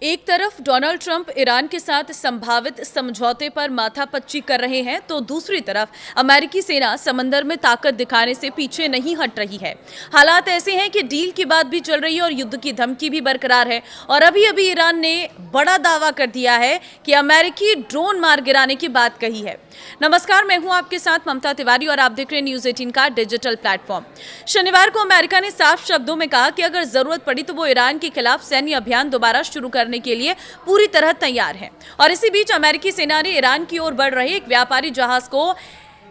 एक तरफ Donald Trump Iran के साथ संभावित समझौते पर माथापच्ची कर रहे हैं, तो दूसरी तरफ अमेरिकी सेना समंदर में ताकत दिखाने से पीछे नहीं हट रही है। हालात ऐसे हैं कि डील की बात भी चल रही है और युद्ध की धमकी भी बरकरार है। और अभी अभी ईरान ने बड़ा दावा कर दिया है कि अमेरिकी ड्रोन मार गिराने की बात कही है। नमस्कार, मैं हूं आपके साथ ममता तिवारी और आप देख रहे हैं न्यूज 18 का डिजिटल प्लेटफॉर्म। शनिवार को अमेरिका ने साफ शब्दों में कहा कि अगर जरूरत पड़ी तो वो ईरान के खिलाफ सैन्य अभियान दोबारा शुरू करने के लिए पूरी तरह तैयार है। और इसी बीच अमेरिकी सेना ने ईरान की ओर बढ़ रहे एक व्यापारी जहाज को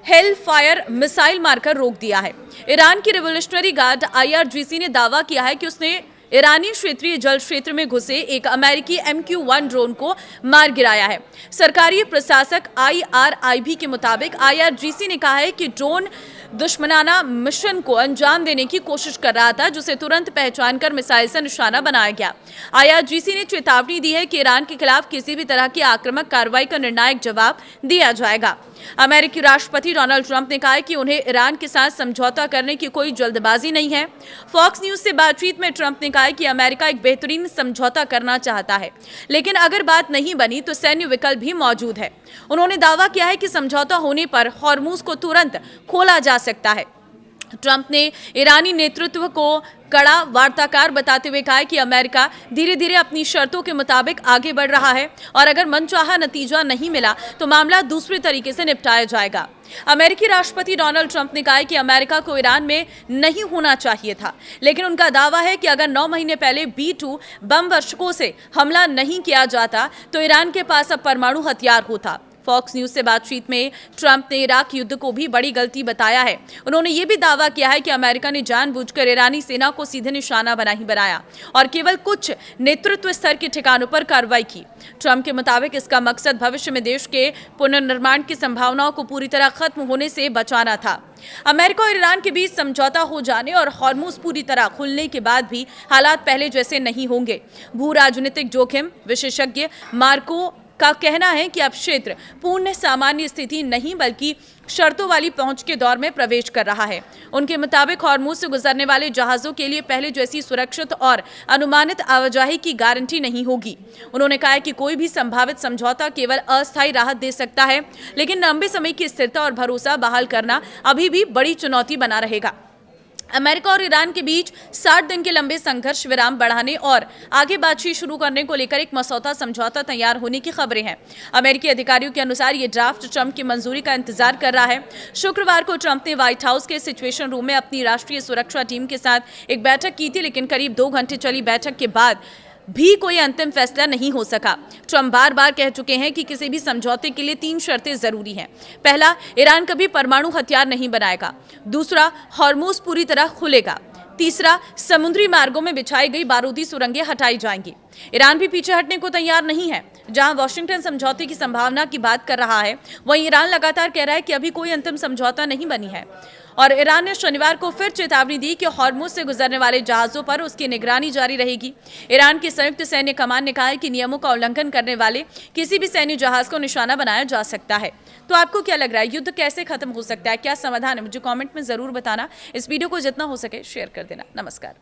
हेल फायर मिसाइल मारकर रोक दिया है। ईरान की रिवोल्यूशनरी गार्ड IRGC ने दावा किया है कि उसने ईरानी क्षेत्रीय जल क्षेत्र में घुसे एक अमेरिकी MQ-1 ड्रोन को मार गिराया है। सरकारी प्रशासक IRIB के मुताबिक IRGC ने कहा है कि ड्रोन दुश्मनाना मिशन को अंजाम देने की कोशिश कर रहा था, जिसे तुरंत पहचानकर मिसाइल से निशाना बनाया गया। IRGC ने चेतावनी दी है कि ईरान के खिलाफ किसी भी तरह की आक्रामक कार्रवाई का निर्णायक जवाब दिया जाएगा। अमेरिकी राष्ट्रपति डोनाल्ड ट्रंप ने कहा है कि उन्हें ईरान के साथ समझौता करने की कोई जल्दबाजी नहीं है। फॉक्स न्यूज से बातचीत में ट्रंप ने कहा है कि अमेरिका एक बेहतरीन समझौता करना चाहता है, लेकिन अगर बात नहीं बनी तो सैन्य विकल्प भी मौजूद है। उन्होंने दावा किया है कि समझौता होने पर हॉर्मुज को तुरंत खोला जा सकता है। ट्रंप ने ईरानी नेतृत्व को कड़ा वार्ताकार बताते हुए कहा कि अमेरिका धीरे धीरे अपनी शर्तों के मुताबिक आगे बढ़ रहा है और अगर मनचाहा नतीजा नहीं मिला तो मामला दूसरे तरीके से निपटाया जाएगा। अमेरिकी राष्ट्रपति डोनाल्ड ट्रंप ने कहा कि अमेरिका को ईरान में नहीं होना चाहिए था, लेकिन उनका दावा है कि अगर 9 महीने पहले B-2 बम वर्षकों से हमला नहीं किया जाता तो ईरान के पास अब परमाणु हथियार होता। फॉक्स न्यूज से बातचीत में ट्रंप ने इराक युद्ध को भी बड़ी गलती बताया है। उन्होंने ये भी दावा किया है कि अमेरिका ने जानबूझकर ईरानी सेना को सीधे निशाना बनाया और केवल कुछ नेतृत्व स्तर के ठिकानों पर कार्रवाई की। ट्रंप के मुताबिक इसका मकसद भविष्य में देश के पुनर्निर्माण की संभावनाओं को पूरी तरह खत्म होने से बचाना था। अमेरिका और ईरान के बीच समझौता हो जाने और हॉर्मुज पूरी तरह खुलने के बाद भी हालात पहले जैसे नहीं होंगे। भू राजनीतिक जोखिम विशेषज्ञ मार्को का कहना है कि अब क्षेत्र पूर्ण सामान्य स्थिति नहीं बल्कि शर्तों वाली पहुंच के दौर में प्रवेश कर रहा है। उनके मुताबिक हॉर्मुज से गुजरने वाले जहाजों के लिए पहले जैसी सुरक्षित और अनुमानित आवाजाही की गारंटी नहीं होगी। उन्होंने कहा कि कोई भी संभावित समझौता केवल अस्थायी राहत दे सकता है, लेकिन लंबे समय की स्थिरता और भरोसा बहाल करना अभी भी बड़ी चुनौती बना रहेगा। अमेरिका और ईरान के बीच 60 दिन के लंबे संघर्ष विराम बढ़ाने और आगे बातचीत शुरू करने को लेकर एक मसौदा समझौता तैयार होने की खबरें हैं। अमेरिकी अधिकारियों के अनुसार ये ड्राफ्ट ट्रंप की मंजूरी का इंतजार कर रहा है। शुक्रवार को ट्रंप ने व्हाइट हाउस के सिचुएशन रूम में अपनी राष्ट्रीय सुरक्षा टीम के साथ एक बैठक की थी, लेकिन करीब 2 घंटे चली बैठक के बाद भी कोई अंतिम फैसला नहीं हो सका। ट्रंप बार बार कह चुके हैं कि किसी भी समझौते के लिए 3 शर्तें जरूरी हैं। पहला, ईरान कभी परमाणु हथियार नहीं बनाएगा। दूसरा, हॉर्मुज पूरी तरह खुलेगा। तीसरा, समुद्री मार्गों में बिछाई गई बारूदी सुरंगें हटाई जाएंगी। ईरान भी पीछे हटने को तैयार नहीं है। जहां वॉशिंगटन समझौते की संभावना की बात कर रहा है, वहीं ईरान लगातार कह रहा है कि अभी कोई अंतिम समझौता नहीं बनी है। और ईरान ने शनिवार को फिर चेतावनी दी कि हॉर्मुज से गुजरने वाले जहाजों पर उसकी निगरानी जारी रहेगी। ईरान की संयुक्त सैन्य कमान ने कहा है कि नियमों का उल्लंघन करने वाले किसी भी सैन्य जहाज को निशाना बनाया जा सकता है। तो आपको क्या लग रहा है, युद्ध कैसे खत्म हो सकता है, क्या समाधान है? मुझे कमेंट में जरूर बताना। इस वीडियो को जितना हो सके शेयर कर देना। नमस्कार।